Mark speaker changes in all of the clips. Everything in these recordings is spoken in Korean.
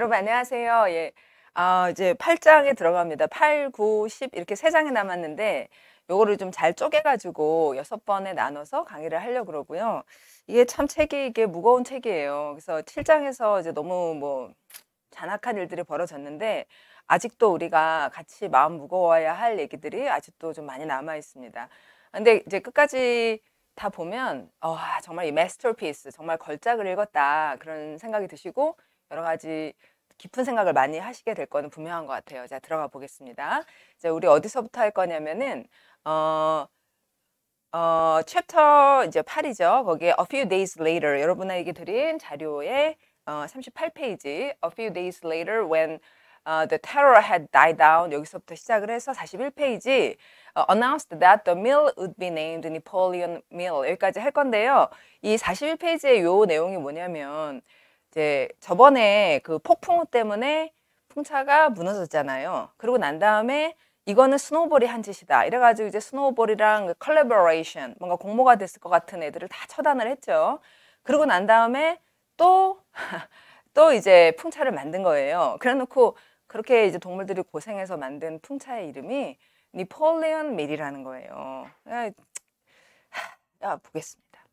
Speaker 1: 여러분 안녕하세요. 예. 이제 8장에 들어갑니다. 8, 9, 10 이렇게 3장이 남았는데 요거를 좀 잘 쪼개 가지고 6번에 나눠서 강의를 하려고 그러고요. 이게 참 책이 이게 무거운 책이에요. 그래서 7장에서 이제 너무 뭐 잔악한 일들이 벌어졌는데 아직도 우리가 같이 마음 무거워야 할 얘기들이 아직도 좀 많이 남아 있습니다. 근데 이제 끝까지 다 보면 정말 이 마스터피스 정말 걸작을 읽었다 그런 생각이 드시고 여러 가지 깊은 생각을 많이 하시게 될 거는 분명한 것 같아요. 자, 들어가 보겠습니다. 이제 우리 어디서부터 할 거냐면은 챕터 이제 8이죠. 거기에 A few days later 여러분에게 드린 자료의 38페이지 A few days later when the terror had died down 여기서부터 시작을 해서 41페이지 announced that the mill would be named Napoleon Mill 여기까지 할 건데요. 이 41페이지의 요 내용이 뭐냐면 이제 저번에 그 폭풍우 때문에 풍차가 무너졌잖아요. 그러고 난 다음에 이거는 스노우볼이 한 짓이다. 이래가지고 이제 스노우볼이랑 컬래버레이션 뭔가 공모가 됐을 것 같은 애들을 다 처단을 했죠. 그러고 난 다음에 또 이제 풍차를 만든 거예요. 그래놓고 그렇게 이제 동물들이 고생해서 만든 풍차의 이름이 니폴레온 밀이라는 거예요. 보겠습니다.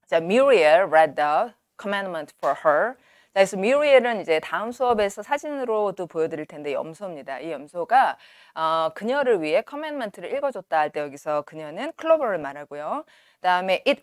Speaker 1: 자, Muriel read the commandment for her. 자, 그래서 뮤리엘은 이제 다음 수업에서 사진으로도 보여드릴 텐데 염소입니다. 이 염소가 그녀를 위해 커맨먼트를 읽어줬다 할 때 여기서 그녀는 클로버를 말하고요. 그다음에 it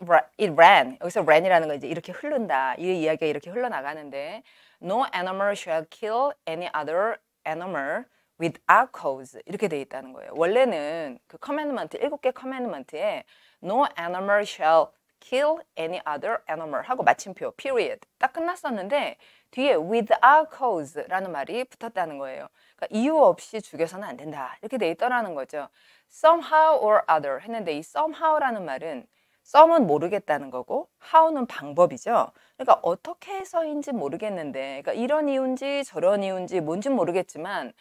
Speaker 1: ran 여기서 ran이라는 건 이제 이렇게 흐른다. 이 이야기가 이렇게 흘러나가는데 no animal shall kill any other animal without cause 이렇게 돼 있다는 거예요. 원래는 그 커맨먼트 7개 커맨먼트에 no animal shall kill any other animal 하고 마침표 period 딱 끝났었는데 뒤에 without cause라는 말이 붙었다는 거예요. 그러니까 이유 없이 죽여서는 안 된다 이렇게 돼 있더라는 거죠. somehow or other 했는데 이 somehow라는 말은 some은 모르겠다는 거고 how는 방법이죠. 그러니까 어떻게 해서인지 모르겠는데 그러니까 이런 이유인지 저런 이유인지 뭔지 모르겠지만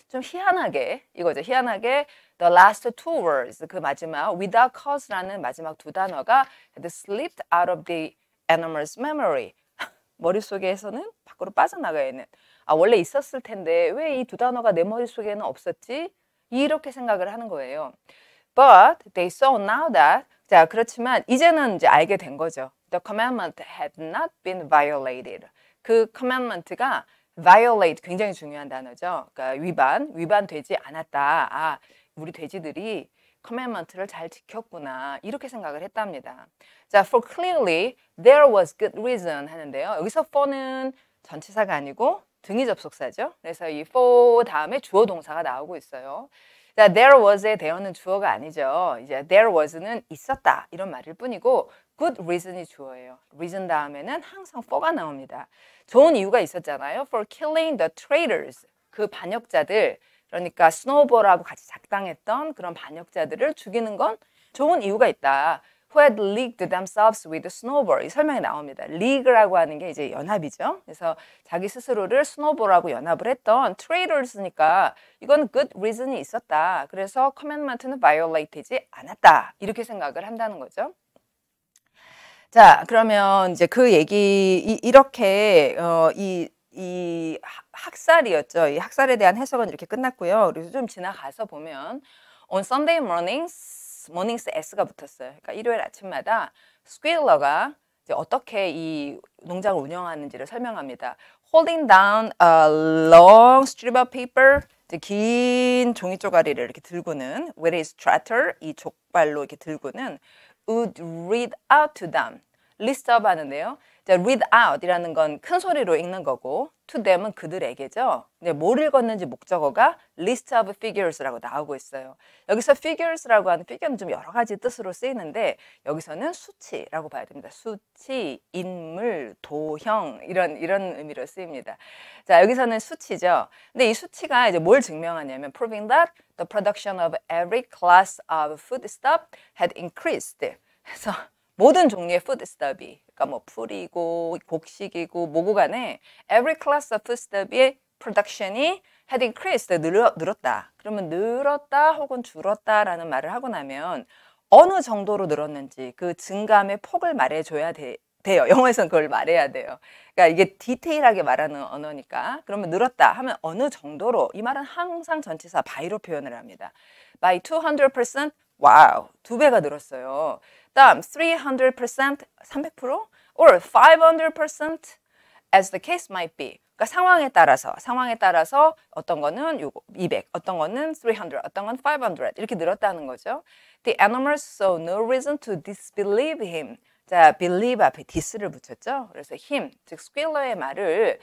Speaker 1: 좀 희한하게 이거죠. 희한하게 the last two words 그 마지막 without cause라는 마지막 두 단어가 had slipped out of the animal's memory 머릿속에서는 밖으로 빠져나가 있는 원래 있었을 텐데 왜 이 두 단어가 내 머릿속에는 없었지? 이렇게 생각을 하는 거예요. But they saw now that 자 그렇지만 이제는 이제 알게 된 거죠. The commandment had not been violated. 그 commandment가 violate 굉장히 중요한 단어죠. 그러니까 위반되지 않았다. 우리 돼지들이 commandment를 잘 지켰구나. 이렇게 생각을 했답니다. 자, for clearly there was good reason 하는데요. 여기서 for는 전치사가 아니고 등위 접속사죠. 그래서 이 for 다음에 주어 동사가 나오고 있어요. 자, there was의 there는 주어가 아니죠. 이제 there was는 있었다 이런 말일 뿐이고 good reason이 주어예요. reason 다음에는 항상 for가 나옵니다. 좋은 이유가 있었잖아요. For killing the traitors 그 반역자들 그러니까 스노우볼하고 같이 작당했던 그런 반역자들을 죽이는 건 좋은 이유가 있다. Who had leagued themselves with snowball 이 설명이 나옵니다. league라고 하는 게 이제 연합이죠. 그래서 자기 스스로를 스노우볼하고 연합을 했던 traitors니까 이건 good reason이 있었다. 그래서 commandment는 violate되지 않았다. 이렇게 생각을 한다는 거죠. 자, 그러면 이제 그 얘기 이렇게 이 학살이었죠. 이 학살에 대한 해석은 이렇게 끝났고요. 그래서 좀 지나가서 보면 on Sunday mornings S가 붙었어요. 그러니까 일요일 아침마다 스퀘일러가 이제 어떻게 이 농장을 운영하는지를 설명합니다. Holding down a long strip of paper 이제 긴 종이 쪼가리를 이렇게 들고는 with his trotter 이 족발로 이렇게 들고는 would read out to them. list up 하는데요. read out 이라는 건 큰 소리로 읽는 거고 to them은 그들에게죠. 뭘 읽었는지 목적어가 list of figures라고 나오고 있어요. 여기서 figures라고 하는 figure는 좀 여러 가지 뜻으로 쓰이는데 여기서는 수치라고 봐야 됩니다. 수치, 인물, 도형 이런 의미로 쓰입니다. 자, 여기서는 수치죠. 근데 이 수치가 이제 뭘 증명하냐면 proving that the production of every class of foodstuff had increased. 그래서 모든 종류의 foodstuff이 그러니까 뭐 풀이고 곡식이고 뭐고 간에 every class of foodstuff의 production이 had increased 늘었다. 그러면 늘었다 혹은 줄었다라는 말을 하고 나면 어느 정도로 늘었는지 그 증감의 폭을 말해줘야 돼요. 영어에서는 그걸 말해야 돼요. 그러니까 이게 디테일하게 말하는 언어니까. 그러면 늘었다 하면 어느 정도로, 이 말은 항상 전치사 by로 표현을 합니다. By 200%, 와우, 2배가 늘었어요. 다음 300%, 300%, or 500%, as the case might be. 그러니까 상황에 따라서 어떤 거는 200, 어떤 거는 300, 어떤 건 500 이렇게 늘었다는 거죠. The animals saw no reason to disbelieve him. 자, believe 앞에 dis를 붙였죠. 그래서 him, 즉 스퀘일러의 말을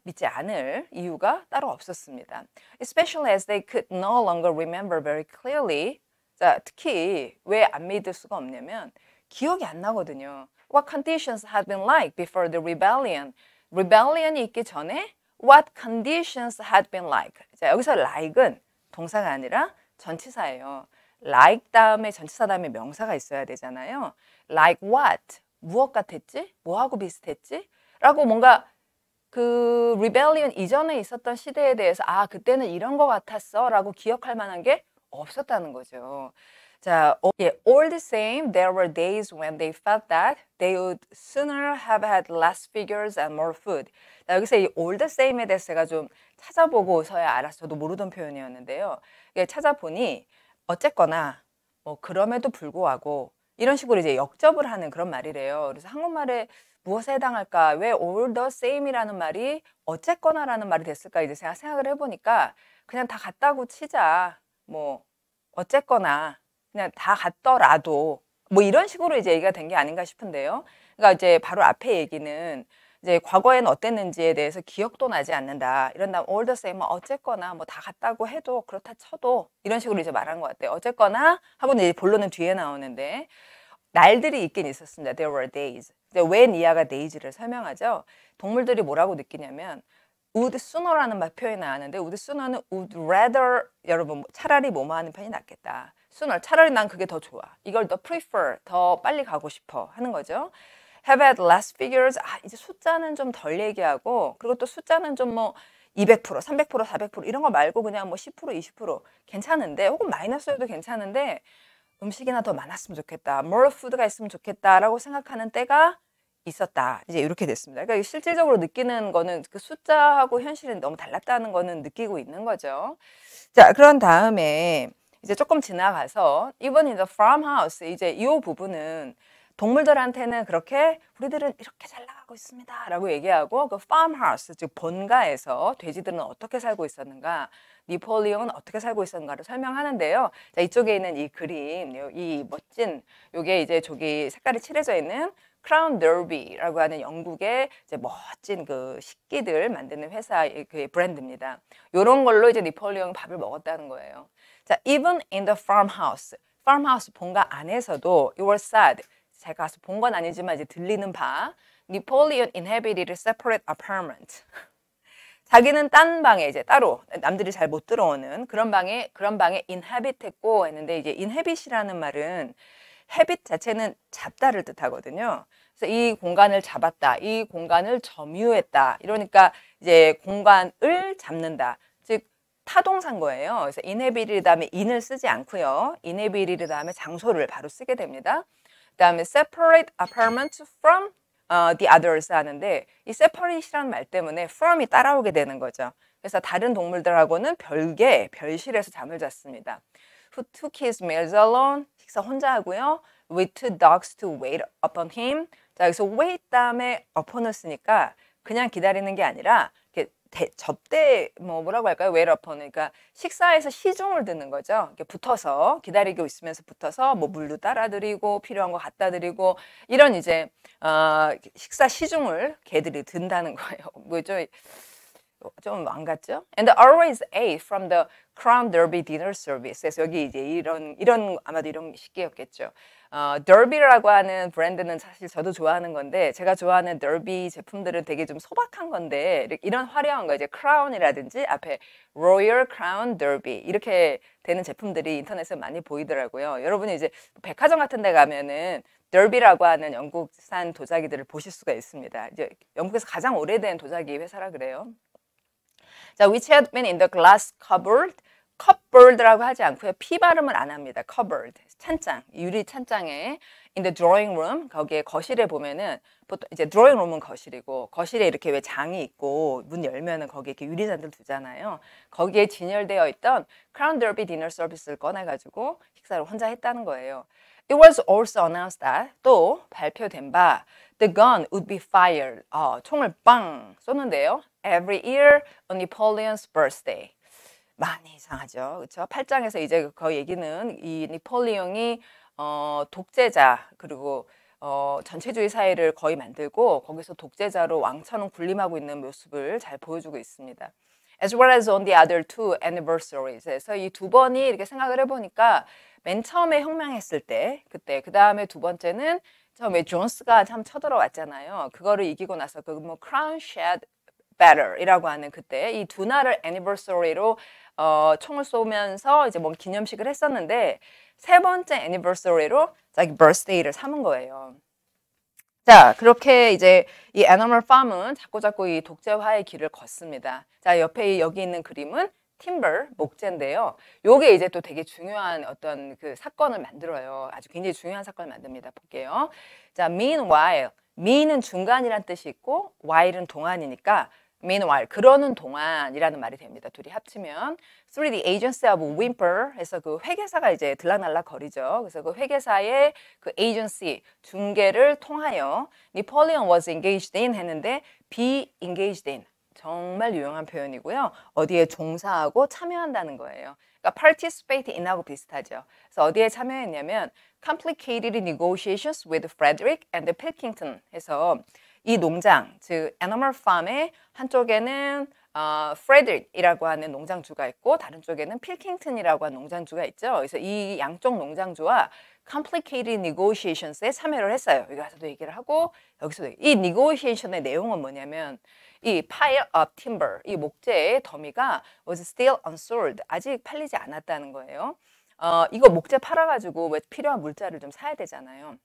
Speaker 1: 믿지 않을 이유가 따로 없었습니다. Especially as they could no longer remember very clearly. 자, 특히 왜 안 믿을 수가 없냐면 기억이 안 나거든요. What conditions had been like before the rebellion? rebellion이 있기 전에 what conditions had been like. 자, 여기서 like은 동사가 아니라 전치사예요. like 다음에 전치사 다음에 명사가 있어야 되잖아요. like what? 무엇 같았지? 뭐하고 비슷했지? 라고 뭔가 그 rebellion 이전에 있었던 시대에 대해서 아, 그때는 이런 거 같았어 라고 기억할 만한 게 없었다는 거죠. 자, all the same, there were days when they felt that they would sooner have had less figures and more food. 자, 여기서 이 all the same에 대해서 제가 좀 찾아보고서야 알아서 저도 모르던 표현이었는데요. 찾아보니 어쨌거나 뭐 그럼에도 불구하고 이런 식으로 이제 역접을 하는 그런 말이래요. 그래서 한국말에 무엇에 해당할까? 왜 all the same이라는 말이 어쨌거나라는 말이 됐을까? 이제 제가 생각을 해보니까 그냥 다 같다고 치자. 뭐 어쨌거나 그냥 다 같더라도 뭐 이런 식으로 이제 얘기가 된 게 아닌가 싶은데요. 그러니까 이제 바로 앞에 얘기는 이제 과거에는 어땠는지에 대해서 기억도 나지 않는다. 이런 다음 all the same 어쨌거나 뭐 다 같다고 해도 그렇다 쳐도 이런 식으로 이제 말한 것 같아요. 어쨌거나 하고는 이제 본론은 뒤에 나오는데 날들이 있긴 있었습니다. There were days. 이제 왜 니아가 days를 설명하죠. 동물들이 뭐라고 느끼냐면 would sooner라는 말 표현이 나왔는데 would sooner는 would rather 여러분 차라리 뭐뭐 하는 편이 낫겠다. sooner 차라리 난 그게 더 좋아. 이걸 더 prefer 더 빨리 가고 싶어 하는 거죠. have had less figures. 아, 이제 숫자는 좀 덜 얘기하고 그리고 또 숫자는 좀 뭐 200%, 300%, 400% 이런 거 말고 그냥 뭐 10%, 20% 괜찮은데 혹은 마이너스여도 괜찮은데 음식이나 더 많았으면 좋겠다. more food가 있으면 좋겠다라고 생각하는 때가 있었다. 이제 이렇게 됐습니다. 그러니까 실질적으로 느끼는 거는 그 숫자하고 현실은 너무 달랐다는 거는 느끼고 있는 거죠. 자, 그런 다음에 이제 조금 지나가서 even in the farmhouse 이제 이 부분은 동물들한테는 그렇게 우리들은 이렇게 잘 나가고 있습니다 라고 얘기하고 그 farmhouse 즉 본가에서 돼지들은 어떻게 살고 있었는가 니폴리옹은 어떻게 살고 있었는가를 설명하는데요. 자, 이쪽에 있는 이 그림 이 멋진 요게 이제 저기 색깔이 칠해져 있는 크라운 더비라고 하는 영국의 이제 멋진 그 식기들 만드는 회사의 그 브랜드입니다. 요런 걸로 이제 니폴리옹이 밥을 먹었다는 거예요. 자, even in the farmhouse, farmhouse 본가 안에서도 it was said 제가 가서 본 건 아니지만 이제 들리는 바 Napoleon inhabited a separate apartment. 자기는 딴 방에 이제 따로 남들이 잘 못 들어오는 그런 방에 inhabit했고 했는데 이제 inhabit이라는 말은 habit 자체는 잡다를 뜻하거든요. 그래서 이 공간을 잡았다, 이 공간을 점유했다. 이러니까 이제 공간을 잡는다. 즉 타동사인 거예요. 그래서 inhabit 다음에 in을 쓰지 않고요. inhabit 다음에 장소를 바로 쓰게 됩니다. 그다음에 separate apartment from the others 하는데 이 separate이라는 말 때문에 from이 따라오게 되는 거죠. 그래서 다른 동물들하고는 별개, 별실에서 잠을 잤습니다. Who took his meals alone? 식사 혼자 하고요. With two dogs to wait upon him. 자, 여기서 wait 다음에 upon을 쓰니까 그냥 기다리는 게 아니라 이렇게 접대 뭐라고 할까요? wait upon 그러니까 식사에서 시중을 듣는 거죠. 이렇게 붙어서 기다리고 있으면서 붙어서 뭐 물도 따라드리고 필요한 거 갖다 드리고 이런 이제 식사 시중을 개들이 든다는 거예요. 뭐죠? 좀 안 같죠? And always ate from the Crown Derby dinner service. 그래서 여기 이제 이런 아마도 이런 식기였겠죠. 더비라고 하는 브랜드는 사실 저도 좋아하는 건데 제가 좋아하는 더비 제품들은 되게 좀 소박한 건데 이런 화려한 거 이제 크라운이라든지 앞에 Royal Crown Derby 이렇게 되는 제품들이 인터넷에 많이 보이더라고요. 여러분이 이제 백화점 같은 데 가면은 더비라고 하는 영국산 도자기들을 보실 수가 있습니다. 이제 영국에서 가장 오래된 도자기 회사라 그래요. 자, which had been in the glass cupboard. cupboard라고 하지 않고요. P 발음을 안 합니다. cupboard. 찬장, 유리 찬장에 in the drawing room, 거기에 거실에 보면은 보통 이제 drawing room은 거실이고 거실에 이렇게 왜 장이 있고 문 열면은 거기에 이렇게 유리잔들 두잖아요. 거기에 진열되어 있던 크라운 더비 디너 서비스를 꺼내가지고 식사를 혼자 했다는 거예요. It was also announced that 또 발표된 바 the gun would be fired. 총을 빵 쏘는데요. Every year on Napoleon's birthday. 많이 이상하죠. 그렇죠? 8장에서 이제 그 얘기는 이 니폴리옹이 독재자 그리고 전체주의 사회를 거의 만들고 거기서 독재자로 왕처럼 군림하고 있는 모습을 잘 보여주고 있습니다. As well as on the other two anniversaries. 그래서 이 두 번이 이렇게 생각을 해보니까 맨 처음에 혁명했을 때 그때 그 다음에 두 번째는 처음에 존스가 참 쳐들어왔잖아요. 그거를 이기고 나서 그 뭐 크라운 샷 batter이라고 하는 그때 이 두 날을 anniversary로 총을 쏘면서 이제 뭐 기념식을 했었는데 세 번째 anniversary로 자기 birthday를 삼은 거예요. 자, 그렇게 이제 이 애니멀 팜은 자꾸자꾸 이 독재화의 길을 걷습니다. 자, 옆에 여기 있는 그림은 팀버, 목재인데요. 요게 이제 또 되게 중요한 어떤 그 사건을 만들어요. 아주 굉장히 중요한 사건을 만듭니다. 볼게요. 자, meanwhile. mean은 중간이란 뜻이 있고 while은 동안이니까 meanwhile, 그러는 동안이라는 말이 됩니다. 둘이 합치면 through the agency of Whymper 해서 그 회계사가 이제 들락날락 거리죠. 그래서 그 회계사의 그 agency, 중개를 통하여 Napoleon was engaged in 했는데 be engaged in 정말 유용한 표현이고요. 어디에 종사하고 참여한다는 거예요. 그러니까 participate in하고 비슷하죠. 그래서 어디에 참여했냐면 complicated negotiations with Frederick and Pilkington 해서 이 농장, 즉 애니멀 팜의 한쪽에는 프레드릭이라고 하는 농장주가 있고 다른 쪽에는 필킹턴이라고 하는 농장주가 있죠. 그래서 이 양쪽 농장주와 complicated negotiations에 참여를 했어요. 여기 가서도 얘기를 하고 여기서도 이 negotiation의 내용은 뭐냐면 이 pile of timber, 이 목재의 더미가 was still unsold, 아직 팔리지 않았다는 거예요. 이거 목재 팔아가지고 왜 필요한 물자를 좀 사야 되잖아요.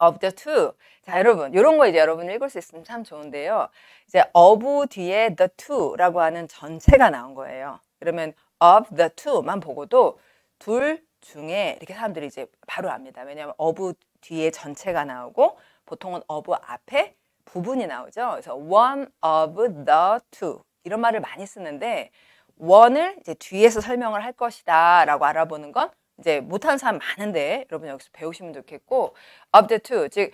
Speaker 1: of the two. 자, 여러분, 이런 거 이제 여러분 읽을 수 있으면 참 좋은데요. 이제 of 뒤에 the two라고 하는 전체가 나온 거예요. 그러면 of the two만 보고도 둘 중에 이렇게 사람들이 이제 바로 압니다. 왜냐하면 of 뒤에 전체가 나오고 보통은 of 앞에 부분이 나오죠. 그래서 one of the two 이런 말을 많이 쓰는데 one을 이제 뒤에서 설명을 할 것이다 라고 알아보는 건 이제 못하는 사람 많은데 여러분 여기서 배우시면 좋겠고 of the two, 즉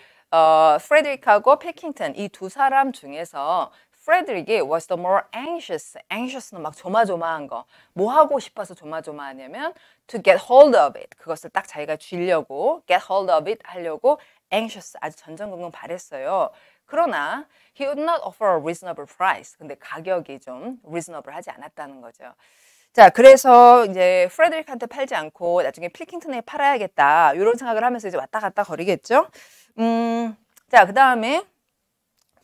Speaker 1: 프레드릭하고 패킹턴 이 두 사람 중에서 프레드릭이 was the more anxious, anxious는 막 조마조마한 거, 뭐 하고 싶어서 조마조마하냐면 to get hold of it, 그것을 딱 자기가 쥐려고 get hold of it 하려고 anxious, 아주 전전긍긍 바랬어요. 그러나 he would not offer a reasonable price, 근데 가격이 좀 reasonable 하지 않았다는 거죠. 자, 그래서 이제 프레드릭한테 팔지 않고 나중에 필킹턴에 팔아야겠다 이런 생각을 하면서 이제 왔다 갔다 거리겠죠. 자, 그 다음에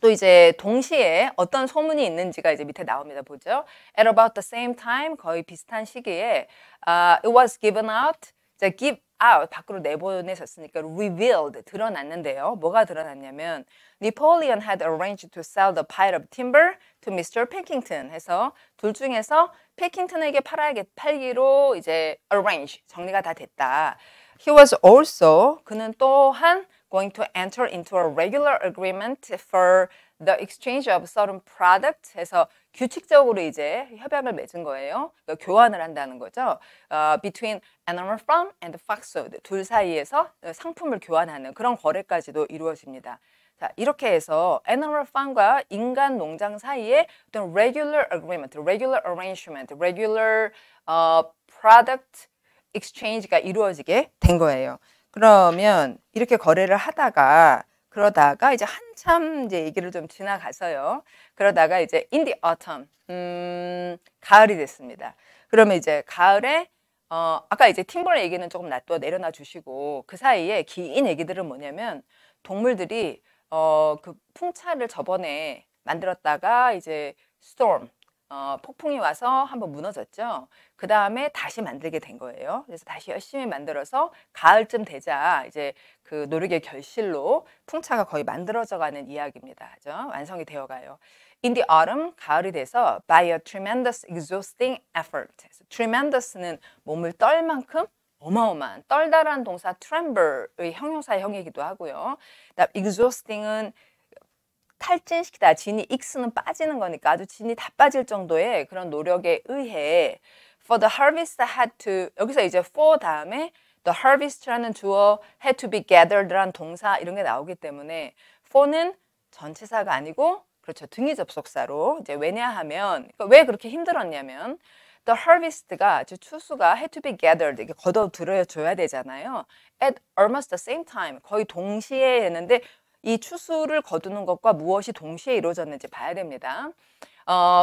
Speaker 1: 또 이제 동시에 어떤 소문이 있는지가 이제 밑에 나옵니다. 보죠. At about the same time, 거의 비슷한 시기에 it was given out, 자, give out, 밖으로 내보내셨으니까 revealed, 드러났는데요. 뭐가 드러났냐면 Napoleon had arranged to sell the pile of timber to Mr. Pilkington 해서 둘 중에서 필킹턴에게 팔기로 이제 arrange, 정리가 다 됐다. He was also, 그는 또한 going to enter into a regular agreement for the exchange of certain products 해서 규칙적으로 이제 협약을 맺은 거예요. 그러니까 교환을 한다는 거죠. Between animal farm and foxhood, 둘 사이에서 상품을 교환하는 그런 거래까지도 이루어집니다. 자, 이렇게 해서 animal farm과 인간 농장 사이에 어떤 regular agreement, regular arrangement, regular product exchange가 이루어지게 된 거예요. 그러면 이렇게 거래를 하다가 그러다가 이제 한참 이제 얘기를 좀 지나가서요. 그러다가 이제 in the autumn, 가을이 됐습니다. 그러면 이제 가을에 아까 이제 팀벌 얘기는 조금 놔둬 내려놔 주시고 그 사이에 긴 얘기들은 뭐냐면 동물들이 그 풍차를 저번에 만들었다가 이제 storm, 폭풍이 와서 한번 무너졌죠. 그 다음에 다시 만들게 된 거예요. 그래서 다시 열심히 만들어서 가을쯤 되자 이제 그 노력의 결실로 풍차가 거의 만들어져 가는 이야기입니다. 그죠? 완성이 되어 가요. In the autumn, 가을이 돼서 by a tremendous exhausting effort. tremendous는 몸을 떨 만큼 어마어마한 떨다란 동사 tremble의 형용사형이기도 하고요. 그다음 exhausting은 탈진시키다. 진이 익스는 빠지는 거니까 아주 진이 다 빠질 정도의 그런 노력에 의해 for the harvest had to 여기서 이제 for 다음에 the harvest라는 주어 had to be gathered란 동사 이런 게 나오기 때문에 for는 전치사가 아니고 그렇죠. 등위 접속사로 이제 왜냐하면 그러니까 왜 그렇게 힘들었냐면 the harvest가 추수가 had to be gathered 이게 거둬들여줘야 되잖아요. at almost the same time 거의 동시에 했는데 이 추수를 거두는 것과 무엇이 동시에 이루어졌는지 봐야 됩니다.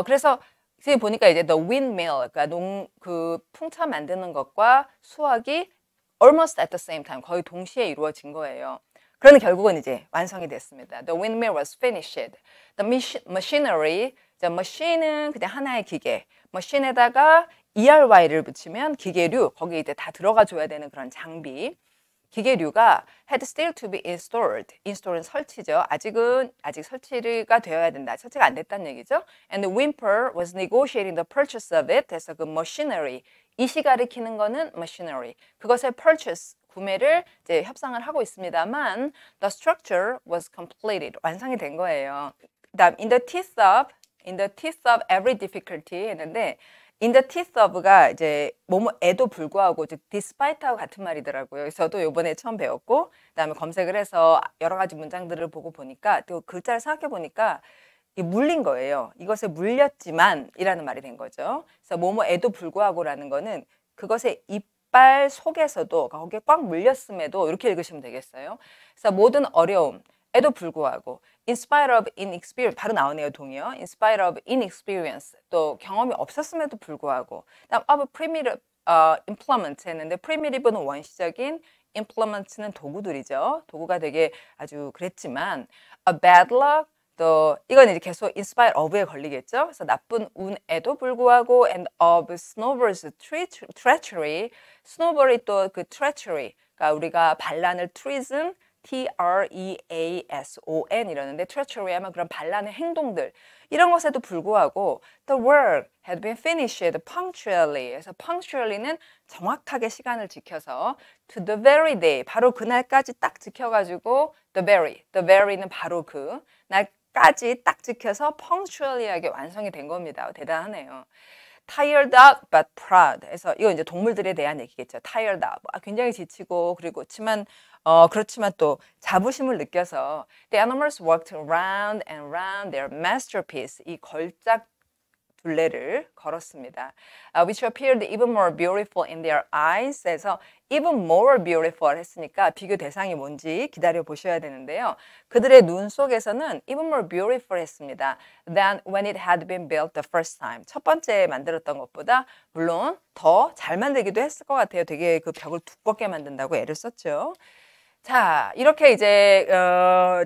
Speaker 1: 그래서 지금 보니까 이제 the windmill 그러니까 그 풍차 만드는 것과 수확이 almost at the same time 거의 동시에 이루어진 거예요. 그러면 결국은 이제 완성이 됐습니다. The windmill was finished. The machinery, machine은 그냥 하나의 기계. machine에다가 ERY를 붙이면 기계류, 거기 이제 다 들어가 줘야 되는 그런 장비. 기계류가 had still to be installed. install은 설치죠. 아직 설치가 되어야 된다. 설치가 안 됐다는 얘기죠. And the Whymper was negotiating the purchase of it. 그래서 그 machinery, 이시 가리키는 거는 machinery. 그것의 purchase, 구매를 이제 협상을 하고 있습니다만 the structure was completed. 완성이 된 거예요. 그다음 in the teeth of every difficulty 했는데 in the teeth of가 이제 뭐뭐에도 불구하고 즉 despite하고 같은 말이더라고요. 저도 이번에 처음 배웠고 그다음에 검색을 해서 여러 가지 문장들을 보고 보니까 또 글자를 생각해 보니까 이 물린 거예요. 이것에 물렸지만 이라는 말이 된 거죠. 그래서 뭐뭐에도 불구하고라는 거는 그것의 이빨 속에서도 거기에 꽉 물렸음에도 이렇게 읽으시면 되겠어요. 그래서 모든 어려움에도 불구하고 in spite of inexperience 바로 나오네요. 동의어. in spite of inexperience 또 경험이 없었음에도 불구하고 다음 of primitive implement 했는데 primitive는 원시적인 implements는 도구들이죠. 도구가 되게 아주 그랬지만 a bad luck 또 이건 이제 계속 in spite of에 걸리겠죠. 그래서 나쁜 운에도 불구하고 and of snowball's treachery snowball이 또 그 treachery 그러니까 우리가 반란을 treason treason 이러는데 treachery 하면 그런 반란의 행동들 이런 것에도 불구하고 the work had been finished punctually 그래서 punctually는 정확하게 시간을 지켜서 to the very day 바로 그날까지 딱 지켜가지고 the very는 바로 그 날까지 딱 지켜서 punctually하게 완성이 된 겁니다. 대단하네요. tired out but proud. 그래서 이거 이제 동물들에 대한 얘기겠죠. tired out. 굉장히 지치고 그렇지만 또 자부심을 느껴서 the animals walked round and round their masterpiece. 이 걸작 둘레를 걸었습니다. Which appeared even more beautiful in their eyes. 그래서 even more beautiful 했으니까 비교 대상이 뭔지 기다려 보셔야 되는데요. 그들의 눈 속에서는 even more beautiful 했습니다. Than when it had been built the first time. 첫 번째 만들었던 것보다 물론 더 잘 만들기도 했을 것 같아요. 되게 그 벽을 두껍게 만든다고 애를 썼죠. 자, 이렇게 이제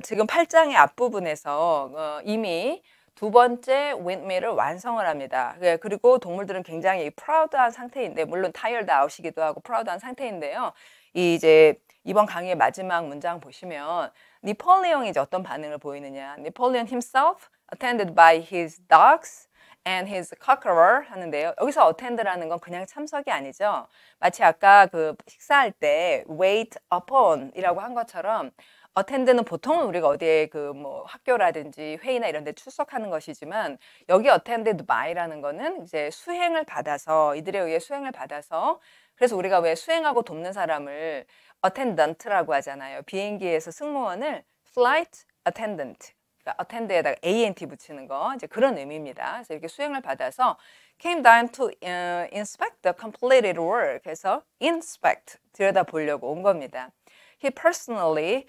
Speaker 1: 지금 8장의 앞부분에서 이미 두 번째 windmill을 완성을 합니다. 그리고 동물들은 굉장히 proud한 상태인데 물론 tired out이기도 하고 proud한 상태인데요. 이제 이번 강의의 마지막 문장 보시면 네폴레옹이 이제 어떤 반응을 보이느냐. 네폴레옹 himself attended by his dogs and his conqueror 하는데요. 여기서 attend라는 건 그냥 참석이 아니죠. 마치 아까 그 식사할 때 wait upon 이라고 한 것처럼 attend는 보통은 우리가 어디에 그 뭐 학교라든지 회의나 이런 데 출석하는 것이지만 여기 attended by라는 거는 이제 수행을 받아서 이들에 의해 수행을 받아서 그래서 우리가 왜 수행하고 돕는 사람을 attendant라고 하잖아요. 비행기에서 승무원을 flight attendant 그러니까 attend에다가 ant 붙이는 거 이제 그런 의미입니다. 그래서 이렇게 수행을 받아서 came down to inspect the completed work. 그래서 inspect 들여다보려고 온 겁니다. He personally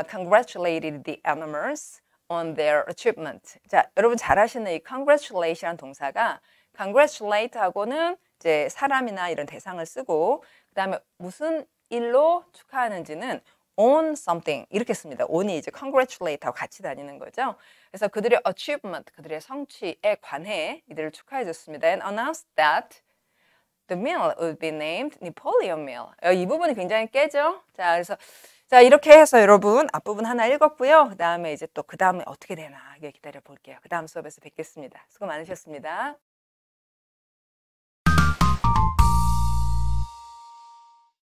Speaker 1: congratulated the animals on their achievement. 자, 여러분 잘 아시는 이 congratulate라는 동사가 congratulate하고는 이제 사람이나 이런 대상을 쓰고 그다음에 무슨 일로 축하하는지는 on something 이렇게 씁니다. on이 이제 congratulate하고 같이 다니는 거죠. 그래서 그들의 achievement, 그들의 성취에 관해 이들을 축하해 줬습니다. And announced that the meal would be named Napoleon meal. 이 부분이 굉장히 깨죠. 자, 그래서 자 이렇게 해서 여러분 앞부분 하나 읽었고요. 그 다음에 이제 또 그 다음에 어떻게 되나 기다려 볼게요. 그 다음 수업에서 뵙겠습니다. 수고 많으셨습니다.